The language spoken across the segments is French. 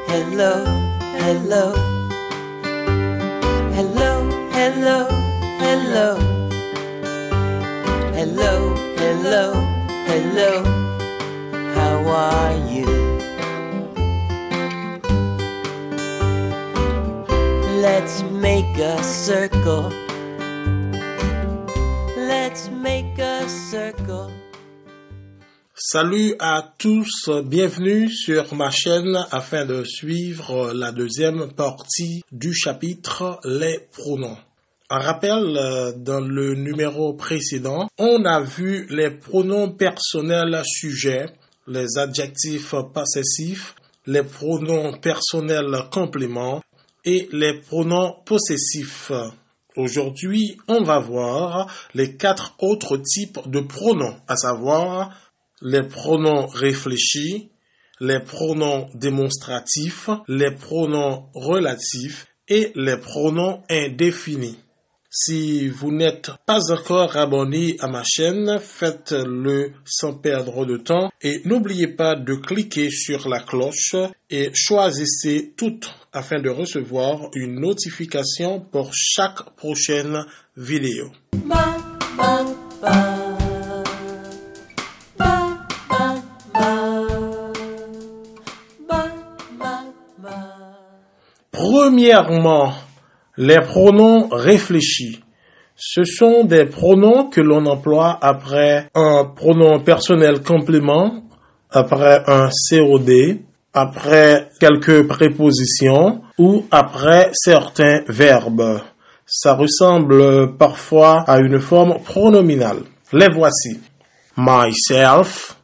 hello, hello, hello, hello, hello, hello, hello, hello, how are you? Let's make a circle. Let's make a circle. Salut à tous, bienvenue sur ma chaîne afin de suivre la deuxième partie du chapitre Les pronoms. En rappel, dans le numéro précédent, on a vu les pronoms personnels sujets, les adjectifs possessifs, les pronoms personnels compléments et les pronoms possessifs. Aujourd'hui, on va voir les 4 autres types de pronoms, à savoir les pronoms réfléchis, les pronoms démonstratifs, les pronoms relatifs et les pronoms indéfinis. Si vous n'êtes pas encore abonné à ma chaîne, faites-le sans perdre de temps et n'oubliez pas de cliquer sur la cloche et choisissez toutes afin de recevoir une notification pour chaque prochaine vidéo. Premièrement, les pronoms réfléchis. Ce sont des pronoms que l'on emploie après un pronom personnel complément, après un COD, après quelques prépositions ou après certains verbes. Ça ressemble parfois à une forme pronominale. Les voici. Myself,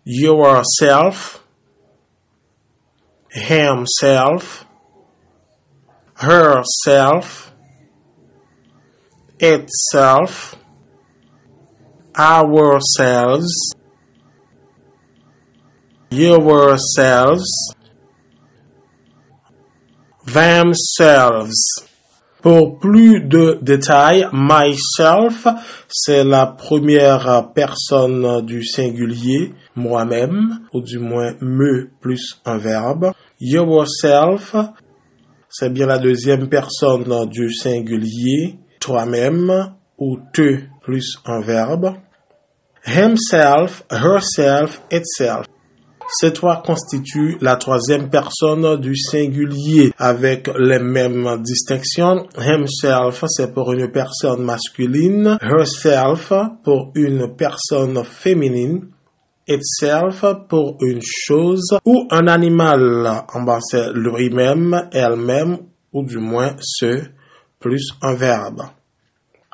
yourself, himself, herself, itself, ourselves, yourselves, themselves. Pour plus de détails, myself, c'est la première personne du singulier, moi-même, ou du moins me plus un verbe. Yourself, c'est bien la deuxième personne du singulier, toi-même, ou te plus un verbe. Himself, herself, itself. Ces trois constituent la troisième personne du singulier avec les mêmes distinctions. Himself, c'est pour une personne masculine. Herself, pour une personne féminine. Itself, pour une chose ou un animal. En bas, c'est lui-même, elle-même, ou du moins ce, plus un verbe.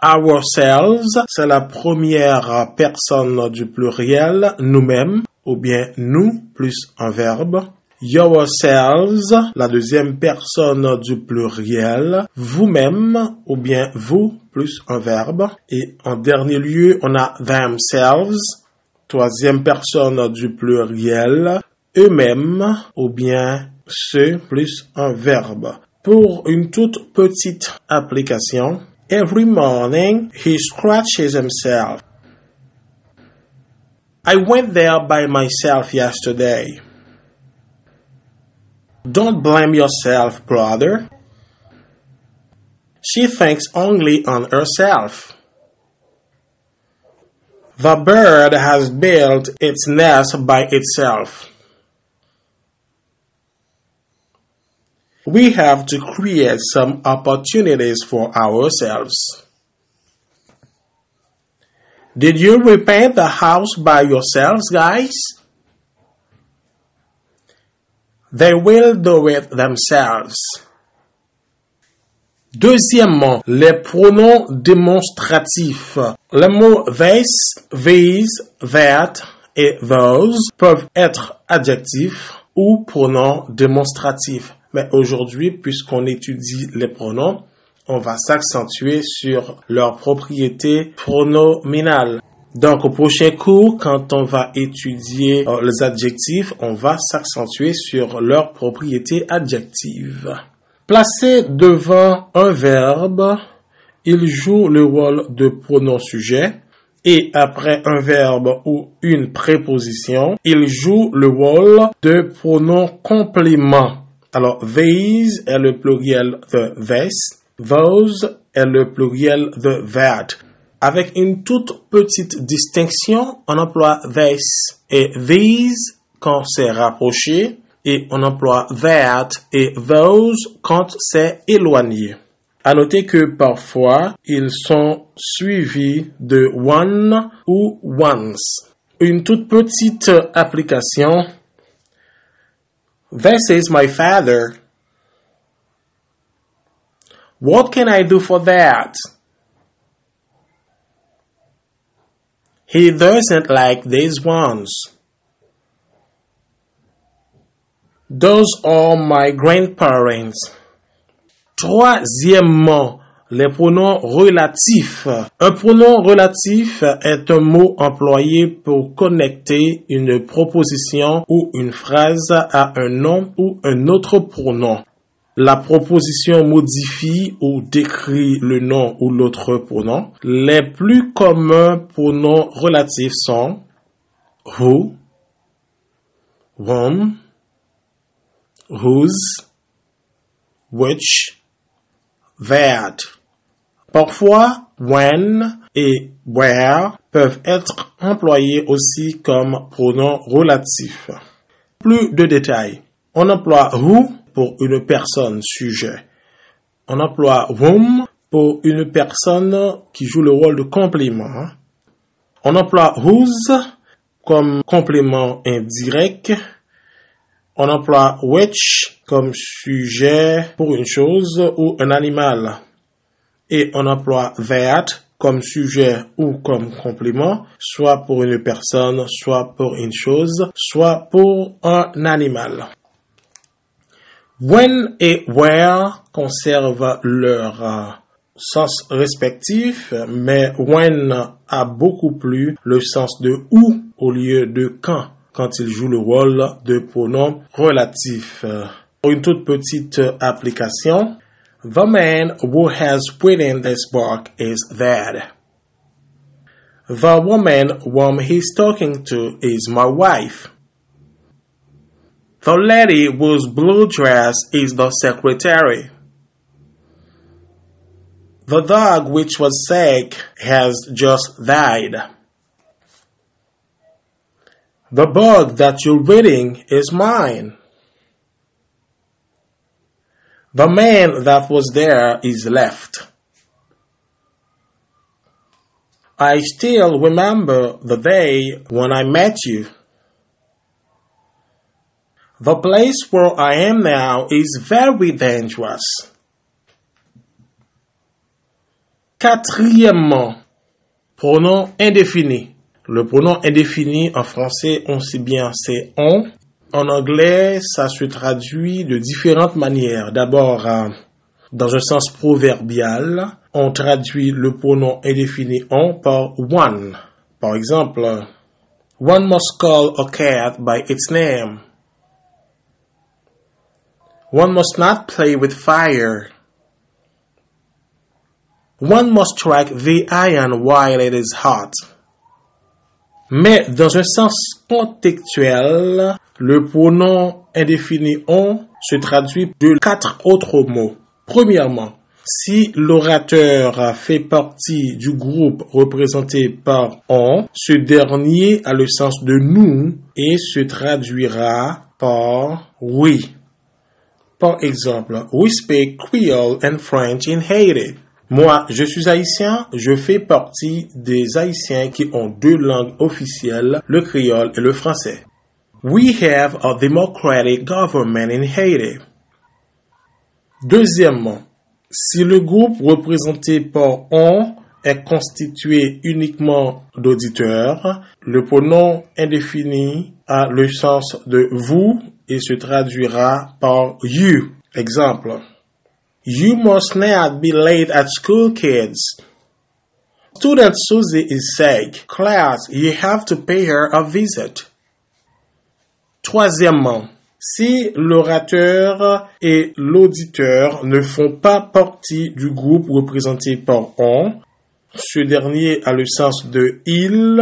Ourselves, c'est la première personne du pluriel, nous-mêmes, ou bien nous, plus un verbe. Yourselves, la deuxième personne du pluriel, vous-même, ou bien vous, plus un verbe. Et en dernier lieu, on a themselves, troisième personne du pluriel, eux-mêmes, ou bien ce, plus un verbe. Pour une toute petite application, every morning he scratches himself. I went there by myself yesterday. Don't blame yourself, brother. She thinks only on herself. The bird has built its nest by itself. We have to create some opportunities for ourselves. Did you repaint the house by yourselves, guys? They will do it themselves. Deuxièmement, les pronoms démonstratifs. Les mots this, these, that et those peuvent être adjectifs ou pronoms démonstratifs. Mais aujourd'hui, puisqu'on étudie les pronoms, on va s'accentuer sur leurs propriétés pronominales. Donc, au prochain cours, quand on va étudier les adjectifs, on va s'accentuer sur leurs propriétés adjectives. Placé devant un verbe, il joue le rôle de pronom sujet. et après un verbe ou une préposition, il joue le rôle de pronom complément. Alors, these est le pluriel de this, those est le pluriel de that. Avec une toute petite distinction, on emploie this et these quand c'est rapproché et on emploie that et those quand c'est éloigné. À noter que parfois, ils sont suivis de one ou once. Une toute petite application. This is my father. What can I do for that? He doesn't like these ones. Those are my grandparents. Troisièmement, les pronoms relatifs. Un pronom relatif est un mot employé pour connecter une proposition ou une phrase à un nom ou un autre pronom. La proposition modifie ou décrit le nom ou l'autre pronom. Les plus communs pronoms relatifs sont who, whom, whose, which, that. Parfois, when et where peuvent être employés aussi comme pronoms relatifs. Plus de détails. On emploie who pour une personne sujet. On emploie whom pour une personne qui joue le rôle de complément. On emploie whose comme complément indirect. On emploie which comme sujet pour une chose ou un animal. Et on emploie that comme sujet ou comme complément, soit pour une personne, soit pour une chose, soit pour un animal. When et where conservent leur sens respectif, mais when a beaucoup plus le sens de où au lieu de quand il joue le rôle de pronom relatif. Pour une toute petite application, the man who has written this book is dead. The woman whom he's talking to is my wife. The lady whose blue dress is the secretary. The dog which was sick has just died. The book that you're reading is mine. The man that was there is left. I still remember the day when I met you. The place where I am now is very dangerous. Quatrièmement, pronom indéfini. Le pronom indéfini en français, on sait bien, c'est on. En anglais, ça se traduit de différentes manières. D'abord, dans un sens proverbial, on traduit le pronom indéfini on par one. Par exemple, one must call a cat by its name. One must not play with fire. One must strike the iron while it is hot. Mais dans un sens contextuel, le pronom indéfini on se traduit de 4 autres mots. Premièrement, si l'orateur fait partie du groupe représenté par on, ce dernier a le sens de nous et se traduira par oui. Par exemple, we speak Creole and French in Haiti. Moi, je suis haïtien, je fais partie des haïtiens qui ont 2 langues officielles, le créole et le français. We have a democratic government in Haiti. Deuxièmement, si le groupe représenté par on est constitué uniquement d'auditeurs, le pronom indéfini a le sens de vous et se traduira par you. Exemple. You must not be late at school, kids. Student Susie is sick. Class, you have to pay her a visit. Troisièmement, si l'orateur et l'auditeur ne font pas partie du groupe représenté par on, Ce dernier a le sens de il,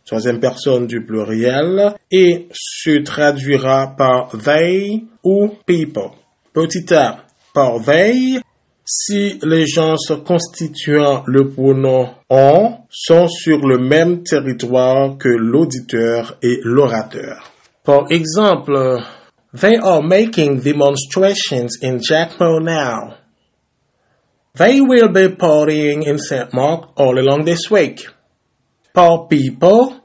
troisième personne du pluriel, et se traduira par they ou people. Petit a, par they, si les gens constituant le pronom on sont sur le même territoire que l'auditeur et l'orateur. Par exemple, they are making demonstrations in Jackmo now. They will be partying in St. Mark all along this week. Par people,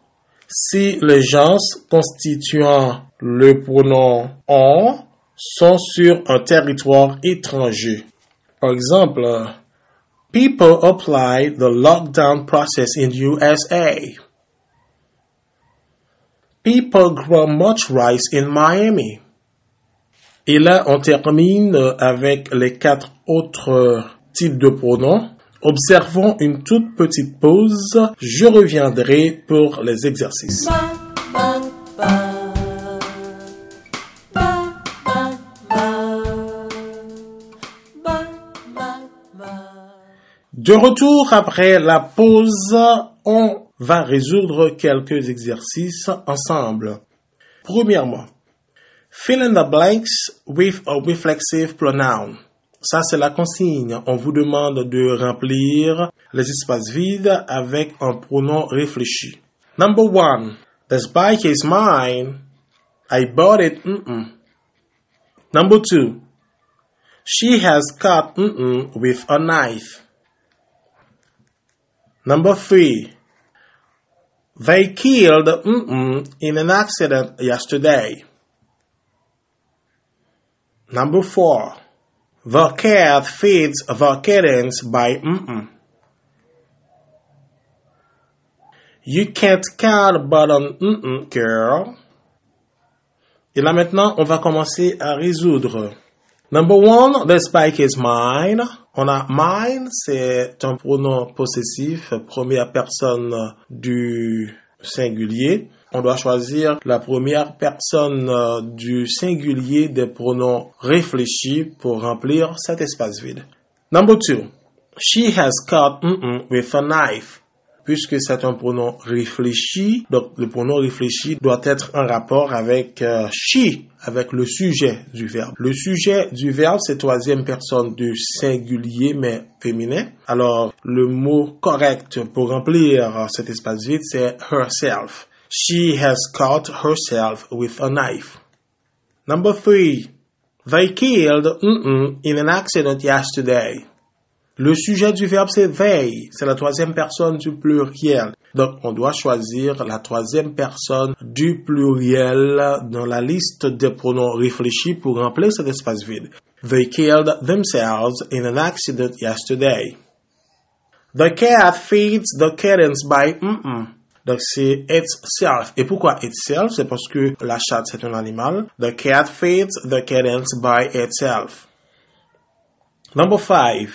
si les gens constituant le pronom on sont sur un territoire étranger. Par exemple, people apply the lockdown process in USA. People grow much rice in Miami. Et là, on termine avec les 4 autres types de pronoms. Observons une toute petite pause. Je reviendrai pour les exercices. De retour après la pause, on va résoudre quelques exercices ensemble. Premièrement, fill in the blanks with a reflexive pronoun. Ça, c'est la consigne. On vous demande de remplir les espaces vides avec un pronom réfléchi. Number 1. This bike is mine. I bought it. Number 2. She has cut with a knife. Number 3. They killed in an accident yesterday. Number 4. The cat feeds the kittens by You can't count but on girl. Et là maintenant, on va commencer à résoudre. Number 1, this bike is mine. On a mine, c'est un pronom possessif, première personne du singulier. On doit choisir la première personne du singulier des pronoms réfléchis pour remplir cet espace vide. Number 2, she has cut with a knife. Puisque c'est un pronom réfléchi, donc le pronom réfléchi doit être en rapport avec she, avec le sujet du verbe. Le sujet du verbe, c'est troisième personne du singulier, mais féminin. Alors, le mot correct pour remplir cet espace vide, c'est herself. She has cut herself with a knife. Number 3. They killed in an accident yesterday. Le sujet du verbe, c'est they. C'est la troisième personne du pluriel. Donc, on doit choisir la troisième personne du pluriel dans la liste des pronoms réfléchis pour remplir cet espace vide. They killed themselves in an accident yesterday. The cat feeds the kittens by Donc, c'est itself. Et pourquoi itself? C'est parce que la chatte, c'est un animal. The cat feeds the kittens by itself. Number 5.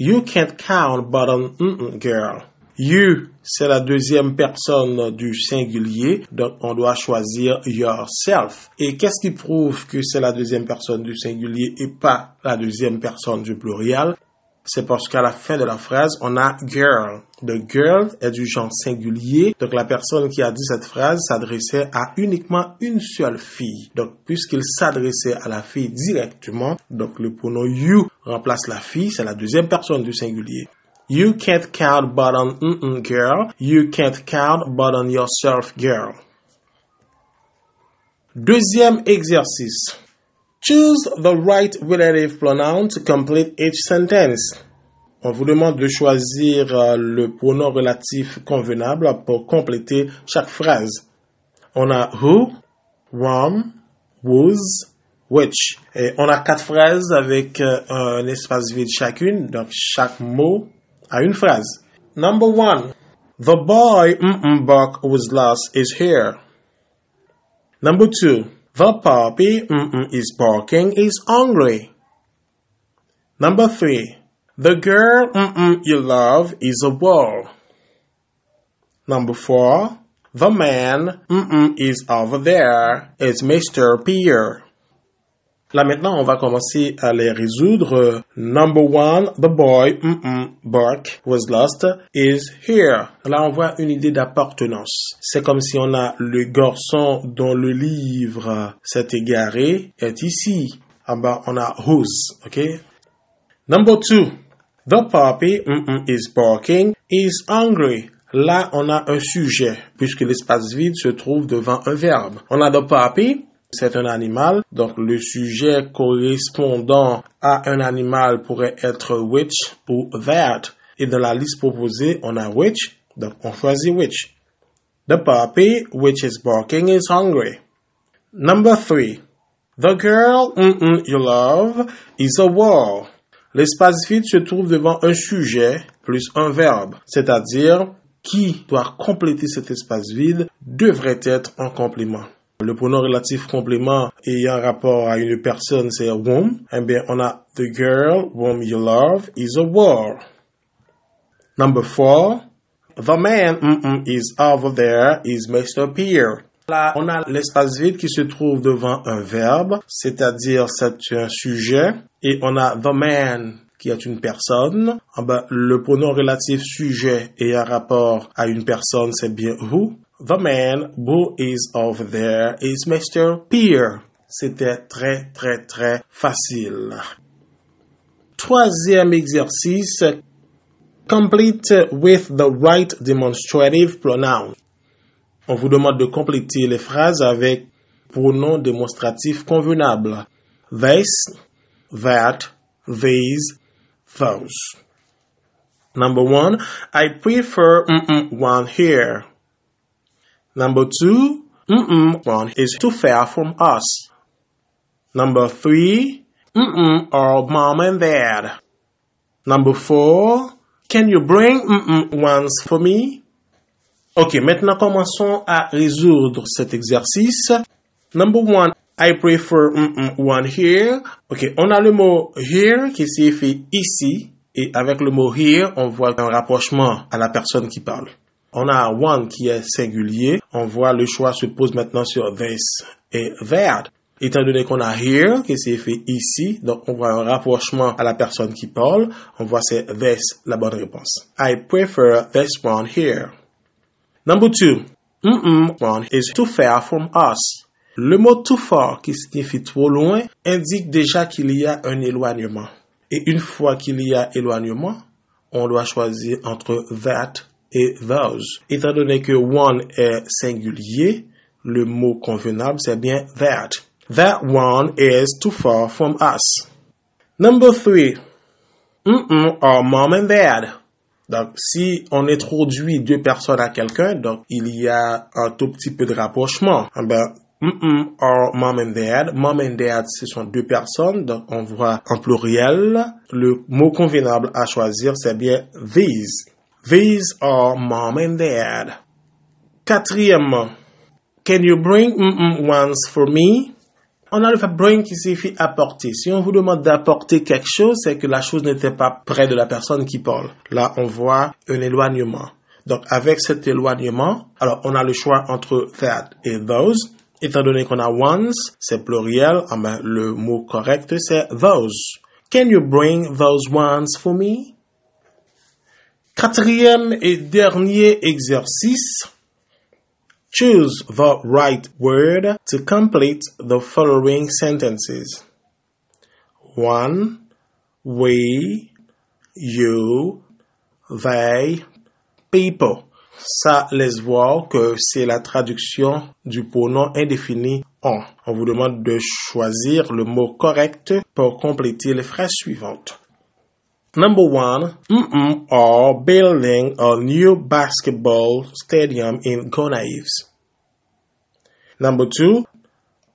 You can't count but on girl. You, c'est la deuxième personne du singulier, donc on doit choisir yourself. Et qu'est-ce qui prouve que c'est la deuxième personne du singulier et pas la deuxième personne du pluriel? C'est parce qu'à la fin de la phrase, on a girl. The girl est du genre singulier, donc la personne qui a dit cette phrase s'adressait à uniquement une seule fille. Donc, puisqu'il s'adressait à la fille directement, donc le pronom you remplace la fille, c'est la deuxième personne du singulier. You can't count but on girl. You can't count but on yourself, girl. Deuxième exercice. Choose the right relative pronoun to complete each sentence. On vous demande de choisir le pronom relatif convenable pour compléter chaque phrase. On a who, whom, whose, which. Et on a 4 phrases avec un espace vide chacune, donc chaque mot a une phrase. Number 1. The boy Buck was lost is here. Number 2. The puppy is barking is hungry. Number 3. The girl you love is a wall. Number 4. The man is over there. It's Mr. Pierre. Là maintenant, on va commencer à les résoudre. Number 1, the boy, Burke, was lost, is here. Là, on voit une idée d'appartenance. C'est comme si on a le garçon dont le livre s'est égaré, est ici. En bas, on a whose, ok? Number 2, the puppy, is barking, is hungry. Là, on a un sujet, puisque l'espace vide se trouve devant un verbe. On a the puppy. C'est un animal, donc le sujet correspondant à un animal pourrait être which ou that. Et dans la liste proposée, on a which, donc on choisit which. The puppy, which is barking, is hungry. Number 3. The girl, you love, is a wall. L'espace vide se trouve devant un sujet plus un verbe, c'est-à-dire qui doit compléter cet espace vide devrait être un complément. Le pronom relatif complément ayant rapport à une personne, c'est whom. Eh bien, on a the girl whom you love is a wall. Number 4. The man is over there is Mr. Pierre. Là, on a l'espace vide qui se trouve devant un verbe, c'est-à-dire c'est un sujet. Et on a the man qui est une personne. Eh bien, le pronom relatif sujet ayant rapport à une personne, c'est bien who. The man who is over there is Mr. Pierre. C'était très, très, très facile. Troisième exercice. Complete with the right demonstrative pronoun. On vous demande de compléter les phrases avec pronoms démonstratifs convenables. This, that, these, those. Number 1. I prefer one here. Number 2, one is too far from us. Number 3, our mom and dad. Number 4, can you bring ones for me? Ok, maintenant commençons à résoudre cet exercice. Number 1, I prefer one here. Ok, on a le mot here qui signifie ici. Et avec le mot here, on voit un rapprochement à la personne qui parle. On a one qui est singulier. On voit le choix se pose maintenant sur this et that. Étant donné qu'on a here qui signifie ici, donc on voit un rapprochement à la personne qui parle. On voit c'est this la bonne réponse. I prefer this one here. Number 2. One is too far from us. Le mot too far qui signifie trop loin indique déjà qu'il y a un éloignement. Et une fois qu'il y a éloignement, on doit choisir entre that et those. Étant donné que one est singulier, le mot convenable, c'est bien that. That one is too far from us. Number 3. Our mom and dad. Donc, si on introduit deux personnes à quelqu'un, donc il y a un tout petit peu de rapprochement. Our mom and dad. Mom and dad, ce sont deux personnes, donc on voit en pluriel. Le mot convenable à choisir, c'est bien these. These are mom and dad. Quatrièmement, can you bring ones for me? On a le verbe bring qui signifie apporter. Si on vous demande d'apporter quelque chose, c'est que la chose n'était pas près de la personne qui parle. Là, on voit un éloignement. Donc, avec cet éloignement, alors on a le choix entre that et those. Étant donné qu'on a ones, c'est pluriel, le mot correct, c'est those. Can you bring those ones for me? Quatrième et dernier exercice. Choose the right word to complete the following sentences. 1. We, you, they, people. Ça laisse voir que c'est la traduction du pronom indéfini on. On vous demande de choisir le mot correct pour compléter les phrases suivantes. Number 1, are building a new basketball stadium in Gonaives. Number 2,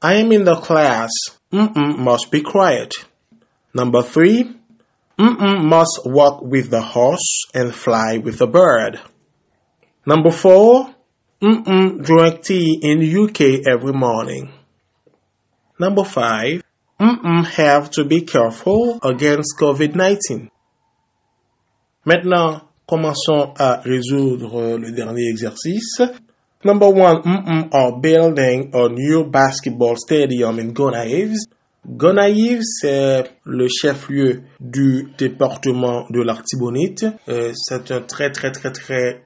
I am in the class. Must be quiet. Number 3, must walk with the horse and fly with the bird. Number 4, drink tea in UK every morning. Number 5, have to be careful against COVID-19. Maintenant, commençons à résoudre le dernier exercice. Number 1, are building a new basketball stadium in Gonaives. Gonaïves, c'est le chef-lieu du département de l'Artibonite. C'est un très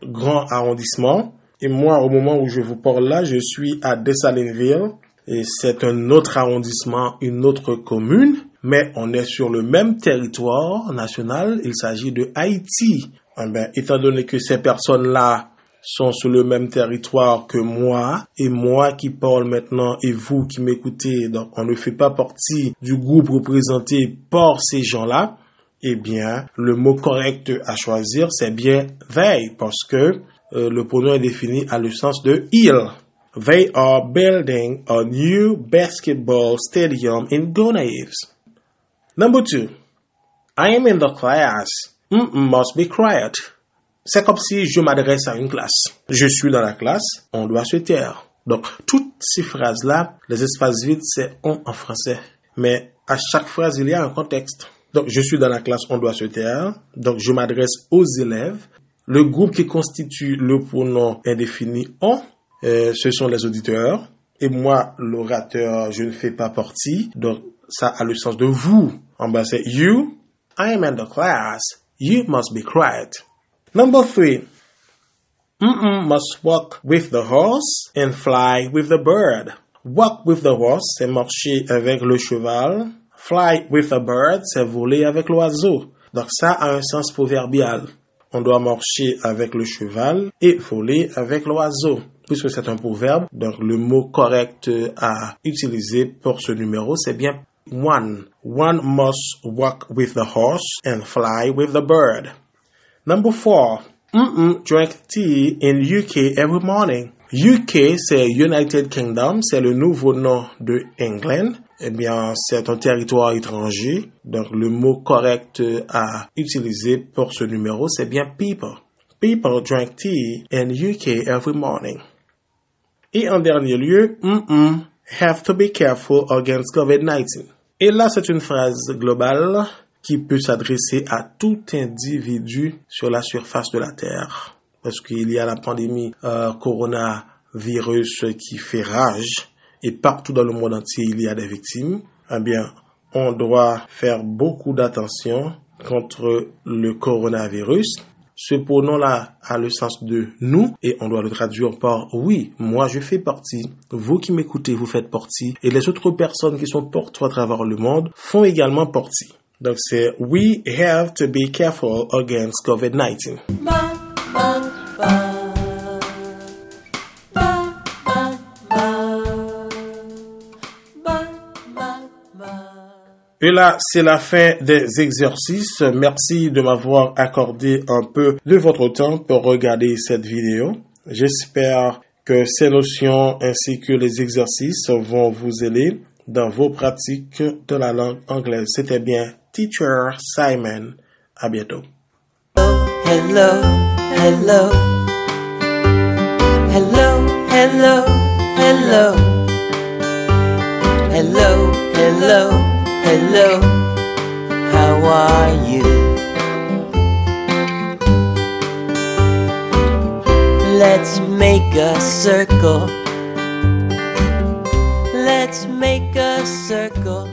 grand arrondissement. Et moi, au moment où je vous parle là, je suis à Dessalines-Ville. Et c'est un autre arrondissement, une autre commune. Mais on est sur le même territoire national. Il s'agit de Haïti. Étant donné que ces personnes-là sont sur le même territoire que moi, et moi qui parle maintenant et vous qui m'écoutez, donc on ne fait pas partie du groupe représenté par ces gens-là, eh bien, le mot correct à choisir, c'est bien they, parce que le pronom est défini à le sens de il. They are building a new basketball stadium in Gonaïves. Number 2. I am in the class. Must be quiet. C'est comme si je m'adresse à une classe. Je suis dans la classe, on doit se taire. Donc, toutes ces phrases-là, les espaces vides, c'est on en français. Mais à chaque phrase, il y a un contexte. Donc, je suis dans la classe, on doit se taire. Donc, je m'adresse aux élèves. Le groupe qui constitue le pronom indéfini on, ce sont les auditeurs. Et moi, l'orateur, je ne fais pas partie. Donc, ça a le sens de vous. En bas, c'est you. I am in the class. You must be quiet. Number 3. Must walk with the horse and fly with the bird. Walk with the horse, c'est marcher avec le cheval. Fly with the bird, c'est voler avec l'oiseau. Donc ça a un sens proverbial. On doit marcher avec le cheval et voler avec l'oiseau. Puisque c'est un proverbe, donc le mot correct à utiliser pour ce numéro, c'est bien one. One must walk with the horse and fly with the bird. Number 4. Drink tea in UK every morning. UK, c'est United Kingdom, c'est le nouveau nom de England. Eh bien, c'est un territoire étranger. Donc, le mot correct à utiliser pour ce numéro, c'est bien people. People drink tea in UK every morning. Et en dernier lieu, have to be careful against COVID-19. Et là, c'est une phrase globale qui peut s'adresser à tout individu sur la surface de la Terre. Parce qu'il y a la pandémie coronavirus qui fait rage et partout dans le monde entier, il y a des victimes. Eh bien, on doit faire beaucoup d'attention contre le coronavirus. Ce pronom-là a le sens de nous et on doit le traduire par oui, moi je fais partie, vous qui m'écoutez, vous faites partie et les autres personnes qui sont partout à travers le monde font également partie. Donc c'est we have to be careful against COVID-19. Et là, c'est la fin des exercices. Merci de m'avoir accordé un peu de votre temps pour regarder cette vidéo. J'espère que ces notions ainsi que les exercices vont vous aider dans vos pratiques de la langue anglaise. C'était bien Teacher Simon. À bientôt. Hello, hello. Hello, hello, hello. Hello, hello, hello. How are you? Let's make a circle. Let's make a circle.